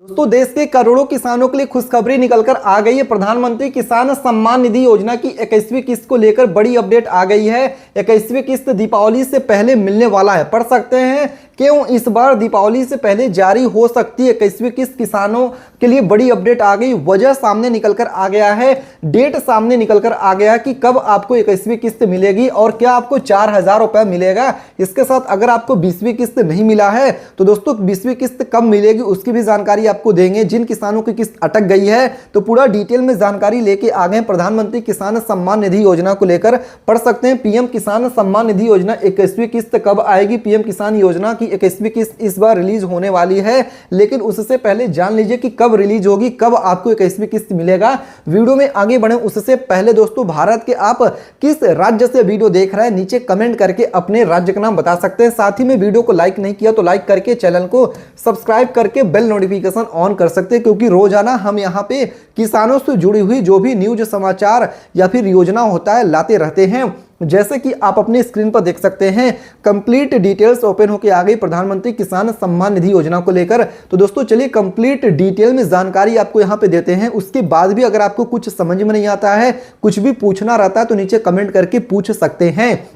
तो देश के करोड़ों किसानों के लिए खुशखबरी निकलकर आ गई है। प्रधानमंत्री किसान सम्मान निधि योजना की 21वीं किस्त को लेकर बड़ी अपडेट आ गई है। 21वीं किस्त दीपावली से पहले मिलने वाला है। पढ़ सकते हैं क्यों इस बार दीपावली से पहले जारी हो सकती है 21वीं किस्त। किसानों के लिए बड़ी अपडेट आ गई। वजह सामने निकलकर आ गया है, डेट सामने निकलकर आ गया कि कब आपको 21वीं किस्त मिलेगी और क्या आपको 4,000 रुपए मिलेगा। इसके साथ अगर आपको 20वीं किस्त नहीं मिला है तो दोस्तों 20वीं किस्त कब मिलेगी उसकी भी जानकारी आपको देंगे। जिन किसानों की किस्त अटक गई है तो पूरा डिटेल में जानकारी लेके आ गए। प्रधानमंत्री किसान सम्मान निधि योजना को लेकर पढ़ सकते हैं। पीएम किसान सम्मान निधि योजना 21वीं किस्त कब आएगी। पीएम किसान योजना की 21वीं किस्त इस बार रिलीज होने वाली है, लेकिन उससे पहले जान लीजिए कि कब रिलीज होगी, कब आपको 21वीं किस्त मिलेगा। वीडियो में आगे बढ़े उससे पहले दोस्तों भारत के आप किस राज्य से वीडियो देख रहे हैं नीचे कमेंट करके अपने राज्य का नाम बता सकते हैं। साथ ही में वीडियो को लाइक नहीं किया तो लाइक करके चैनल को सब्सक्राइब करके बेल नोटिफिकेशन ऑन कर सकते हैं, क्योंकि रोजाना हम यहाँ पे किसानों से जुड़ी हुई जो भी न्यूज समाचार या फिर योजना होता है लाते रहते हैं। जैसे कि आप अपनी स्क्रीन पर देख सकते हैं कंप्लीट डिटेल्स ओपन होकर आ गई प्रधानमंत्री किसान सम्मान निधि योजना को लेकर। तो दोस्तों चलिए कंप्लीट डिटेल में जानकारी आपको यहां पे देते हैं। उसके बाद भी अगर आपको कुछ समझ में नहीं आता है, कुछ भी पूछना रहता है तो नीचे कमेंट करके पूछ सकते हैं।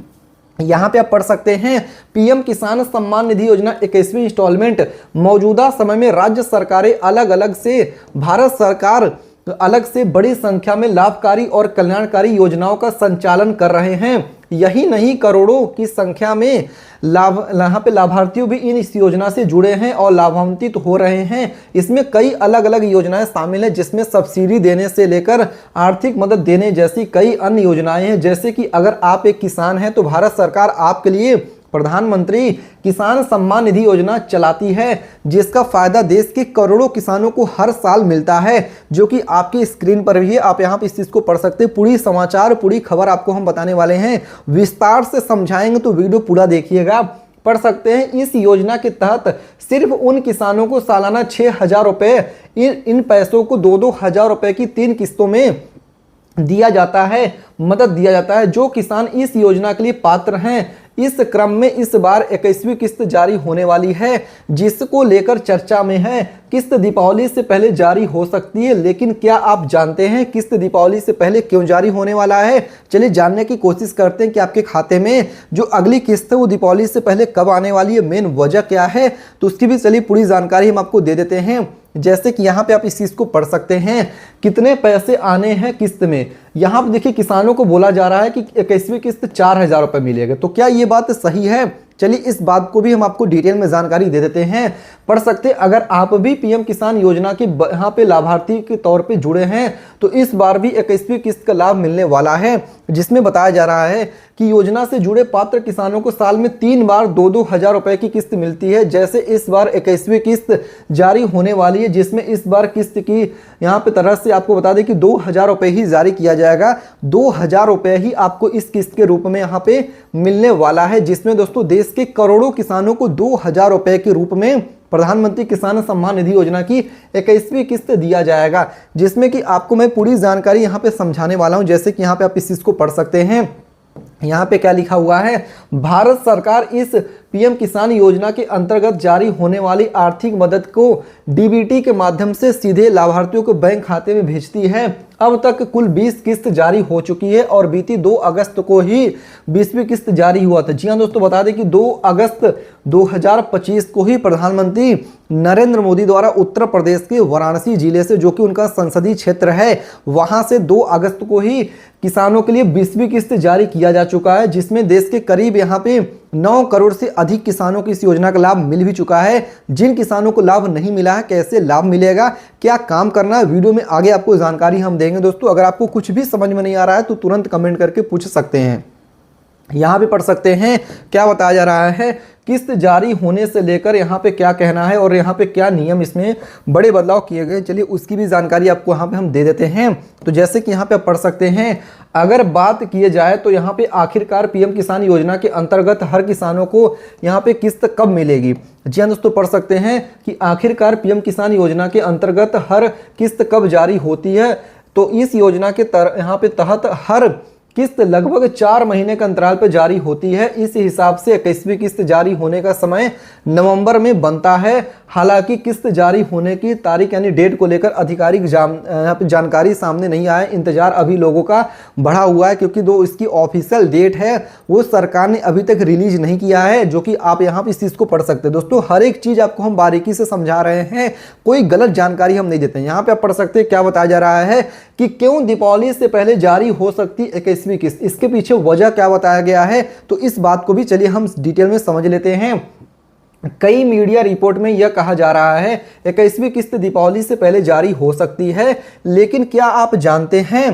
यहां पे आप पढ़ सकते हैं पीएम किसान सम्मान निधि योजना 21वीं इंस्टॉलमेंट मौजूदा समय में राज्य सरकारें अलग अलग से भारत सरकार अलग से बड़ी संख्या में लाभकारी और कल्याणकारी योजनाओं का संचालन कर रहे हैं। यही नहीं करोड़ों की संख्या में यहाँ पे लाभार्थियों भी इस योजना से जुड़े हैं और लाभान्वित हो रहे हैं। इसमें कई अलग अलग योजनाएं शामिल हैं, जिसमें सब्सिडी देने से लेकर आर्थिक मदद देने जैसी कई अन्य योजनाएं हैं। जैसे कि अगर आप एक किसान हैं तो भारत सरकार आपके लिए प्रधानमंत्री किसान सम्मान निधि योजना चलाती है, जिसका फायदा देश के करोड़ों किसानों को हर साल मिलता है, जो कि आपकी स्क्रीन पर भी है। आप यहाँ पे इस चीज को पढ़ सकते हैं। पूरी समाचार पूरी खबर आपको हम बताने वाले हैं, विस्तार से समझाएंगे तो वीडियो पूरा देखिएगा। पढ़ सकते हैं इस योजना के तहत सिर्फ उन किसानों को सालाना 6,000 रुपए इन पैसों को 2-2 हजार रुपए की 3 किस्तों में दिया जाता है, मदद दिया जाता है। जो किसान इस योजना के लिए पात्र हैं इस क्रम में इस बार 21वीं किस्त जारी होने वाली है, जिसको लेकर चर्चा में है। किस्त दीपावली से पहले जारी हो सकती है, लेकिन क्या आप जानते हैं किस्त दीपावली से पहले क्यों जारी होने वाला है। चलिए जानने की कोशिश करते हैं कि आपके खाते में जो अगली किस्त है वो दीपावली से पहले कब आने वाली है, मेन वजह क्या है, तो उसकी भी चलिए पूरी जानकारी हम आपको दे देते हैं। जैसे कि यहाँ पे आप इस चीज को पढ़ सकते हैं कितने पैसे आने हैं किस्त में। यहाँ पे देखिए किसानों को बोला जा रहा है कि 21वीं किस्त 4,000 रुपए मिलेगा। तो क्या ये बात सही है? चलिए इस बात को भी हम आपको डिटेल में जानकारी दे देते हैं। पढ़ सकते हैं अगर आप भी पीएम किसान योजना के यहाँ पे लाभार्थी के तौर पे जुड़े हैं तो इस बार भी 21वीं किस्त का लाभ मिलने वाला है, जिसमें बताया जा रहा है कि योजना से जुड़े पात्र किसानों को साल में 3 बार 2-2 हजार रुपए की किस्त मिलती है। जैसे इस बार 21वीं किस्त जारी होने वाली है, जिसमें इस बार किस्त की यहाँ पे तरह से आपको बता दें कि 2,000 रुपए ही जारी किया जाएगा। 2,000 रुपए ही आपको इस किस्त के रूप में यहाँ पे मिलने वाला है, जिसमें दोस्तों देश के करोड़ों किसानों को 2,000 रुपए के रूप में प्रधानमंत्री किसान सम्मान निधि योजना की 21वीं किस्त दिया जाएगा, जिसमें कि आपको मैं पूरी जानकारी यहाँ पे समझाने वाला हूँ। जैसे कि यहाँ पे आप इस चीज को पढ़ सकते हैं। यहाँ पे क्या लिखा हुआ है, भारत सरकार इस पीएम किसान योजना के अंतर्गत जारी होने वाली आर्थिक मदद को डीबीटी के माध्यम से सीधे लाभार्थियों को बैंक खाते में भेजती है। अब तक कुल 20 किस्त जारी हो चुकी है और बीती 2 अगस्त को ही 20वीं किस्त जारी हुआ था। जी हाँ दोस्तों, बता दें कि 2 अगस्त 2025 को ही प्रधानमंत्री नरेंद्र मोदी द्वारा उत्तर प्रदेश के वाराणसी जिले से, जो कि उनका संसदीय क्षेत्र है, वहां से 2 अगस्त को ही किसानों के लिए 20वीं किस्त जारी किया जा चुका है, जिसमें देश के करीब यहाँ पे 9 करोड़ से अधिक किसानों को इस योजना का लाभ मिल भी चुका है। जिन किसानों को लाभ नहीं मिला है, कैसे लाभ मिलेगा, क्या काम करना है, वीडियो में आगे आपको जानकारी हम देंगे। दोस्तों अगर आपको कुछ भी समझ में नहीं आ रहा है तो तुरंत कमेंट करके पूछ सकते हैं। यहाँ पे पढ़ सकते हैं क्या बताया जा रहा है, किस्त जारी होने से लेकर यहाँ पे क्या कहना है और यहाँ पे क्या नियम इसमें बड़े बदलाव किए गए। चलिए उसकी भी जानकारी आपको यहाँ पे हम दे देते हैं। तो जैसे कि यहाँ पे आप पढ़ सकते हैं, अगर बात किए जाए तो यहाँ पे आखिरकार पीएम किसान योजना के अंतर्गत हर किसानों को यहाँ पे किस्त कब मिलेगी। जी हाँ दोस्तों, पढ़ सकते हैं कि आखिरकार पीएम किसान योजना के अंतर्गत हर किस्त कब जारी होती है। तो इस योजना के यहाँ पे तहत हर किस्त लगभग 4 महीने के अंतराल पर जारी होती है। इस हिसाब से 21वीं किस्त जारी होने का समय नवंबर में बनता है। हालांकि किस्त जारी होने की तारीख यानी डेट को लेकर आधिकारिक जानकारी सामने नहीं आया। इंतजार अभी लोगों का बढ़ा हुआ है क्योंकि जो इसकी ऑफिशियल डेट है वो सरकार ने अभी तक रिलीज नहीं किया है, जो कि आप यहाँ पे इस चीज को पढ़ सकते हैं। दोस्तों हर एक चीज आपको हम बारीकी से समझा रहे हैं, कोई गलत जानकारी हम नहीं देते हैं। यहाँ पे आप पढ़ सकते हैं क्या बताया जा रहा है कि क्यों दीपावली से पहले जारी हो सकती 21वीं किस्त, इसके पीछे वजह क्या बताया गया है। तो इस बात को भी चलिए हम डिटेल में समझ लेते हैं। कई मीडिया रिपोर्ट में यह कहा जा रहा है 21वीं किस्त दीपावली से पहले जारी हो सकती है, लेकिन क्या आप जानते हैं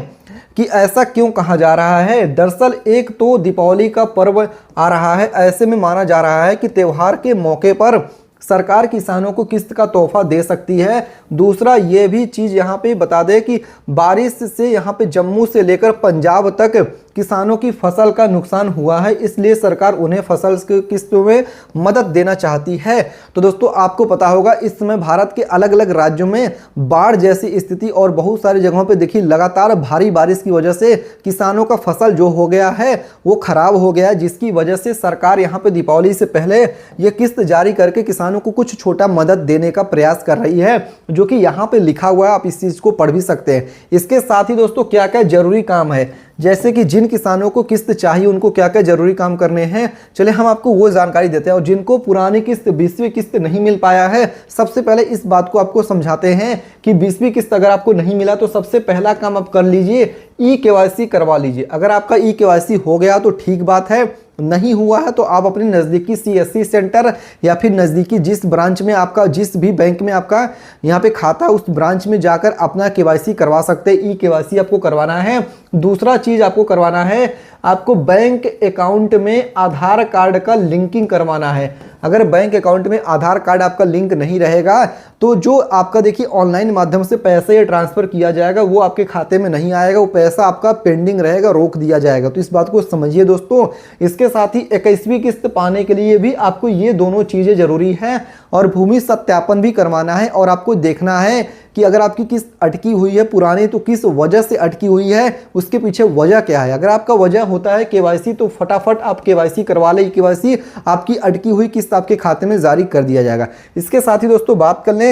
कि ऐसा क्यों कहा जा रहा है। दरअसल एक तो दीपावली का पर्व आ रहा है, ऐसे में माना जा रहा है कि त्योहार के मौके पर सरकार किसानों को किस्त का तोहफा दे सकती है। दूसरा ये भी चीज़ यहाँ पे बता दें कि बारिश से यहाँ पे जम्मू से लेकर पंजाब तक किसानों की फसल का नुकसान हुआ है, इसलिए सरकार उन्हें फसल की किस्तों में मदद देना चाहती है। तो दोस्तों आपको पता होगा इस समय भारत के अलग अलग राज्यों में बाढ़ जैसी स्थिति और बहुत सारी जगहों पे देखिए लगातार भारी बारिश की वजह से किसानों का फसल जो हो गया है वो खराब हो गया है, जिसकी वजह से सरकार यहाँ पे दीपावली से पहले ये किस्त जारी करके किसानों को कुछ छोटा मदद देने का प्रयास कर रही है, जो कि यहाँ पे लिखा हुआ है, आप इस चीज़ को पढ़ भी सकते हैं। इसके साथ ही दोस्तों क्या क्या जरूरी काम है, जैसे कि जिन किसानों को किस्त चाहिए उनको क्या क्या जरूरी काम करने हैं, चलिए हम आपको वो जानकारी देते हैं। और जिनको पुरानी किस्त 20वीं किस्त नहीं मिल पाया है, सबसे पहले इस बात को आपको समझाते हैं कि 20वीं किस्त अगर आपको नहीं मिला तो सबसे पहला काम आप कर लीजिए, ई-KYC करवा लीजिए। अगर आपका ई-KYC हो गया तो ठीक बात है, नहीं हुआ है तो आप अपने नज़दीकी CSC सेंटर या फिर नज़दीकी जिस ब्रांच में आपका, जिस भी बैंक में आपका यहाँ पे खाता, उस ब्रांच में जाकर अपना KYC करवा सकते हैं। ई-KYC आपको करवाना है। दूसरा चीज़ आपको करवाना है, आपको बैंक अकाउंट में आधार कार्ड का लिंकिंग करवाना है। अगर बैंक अकाउंट में आधार कार्ड आपका लिंक नहीं रहेगा तो जो आपका देखिए ऑनलाइन माध्यम से पैसे ट्रांसफ़र किया जाएगा वो आपके खाते में नहीं आएगा, वो पैसा आपका पेंडिंग रहेगा, रोक दिया जाएगा। तो इस बात को समझिए दोस्तों। इसके साथ ही 21वीं किस्त पाने के लिए भी आपको ये दोनों चीज़ें ज़रूरी हैं और भूमि सत्यापन भी करवाना है और आपको देखना है कि अगर आपकी किस्त अटकी हुई है पुरानी तो किस वजह से अटकी हुई है, उसके पीछे वजह क्या है। अगर आपका वजह होता है KYC तो फटाफट आप KYC करवा लें, KYC आपकी अटकी हुई किस्त आपके खाते में जारी कर दिया जाएगा। इसके साथ ही दोस्तों बात कर लें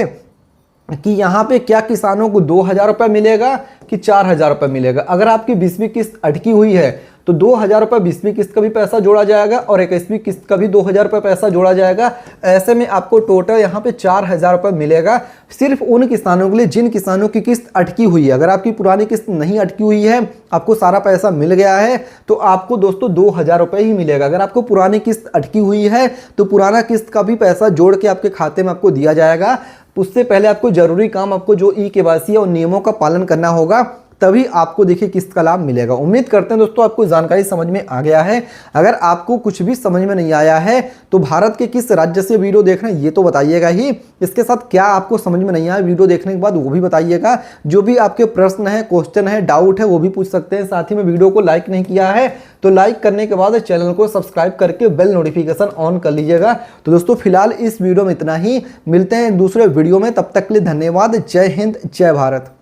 कि यहाँ पे क्या किसानों को 2000 रुपये मिलेगा कि 4000 रुपये मिलेगा। अगर आपकी 20वीं किस्त अटकी हुई है तो 2000 रुपये 20वीं किस्त का भी पैसा जोड़ा जाएगा और 21वीं किस्त का भी 2000 रुपये पैसा जोड़ा जाएगा। ऐसे में आपको टोटल यहाँ पे 4000 रुपये मिलेगा, सिर्फ उन किसानों के लिए जिन किसानों की किस्त अटकी हुई है। अगर आपकी पुरानी किस्त नहीं अटकी हुई है, आपको सारा पैसा मिल गया है, तो आपको दोस्तों 2000 रुपये ही मिलेगा। अगर आपको पुरानी किस्त अटकी हुई है तो पुराना किस्त का भी पैसा जोड़ के आपके खाते में आपको दिया जाएगा। उससे पहले आपको जरूरी काम, आपको जो ई-KYC है उन नियमों का पालन करना होगा, तभी आपको देखिए किस्त का लाभ मिलेगा। उम्मीद करते हैं दोस्तों आपको जानकारी समझ में आ गया है। अगर आपको कुछ भी समझ में नहीं आया है तो भारत के किस राज्य से वीडियो देख रहे हैं ये तो बताइएगा ही, इसके साथ क्या आपको समझ में नहीं आया वीडियो देखने के बाद वो भी बताइएगा। जो भी आपके प्रश्न है, क्वेश्चन है, डाउट है वो भी पूछ सकते हैं। साथ ही में वीडियो को लाइक नहीं किया है तो लाइक करने के बाद चैनल को सब्सक्राइब करके बेल नोटिफिकेशन ऑन कर लीजिएगा। तो दोस्तों फिलहाल इस वीडियो में इतना ही, मिलते हैं दूसरे वीडियो में, तब तक के लिए धन्यवाद। जय हिंद, जय भारत।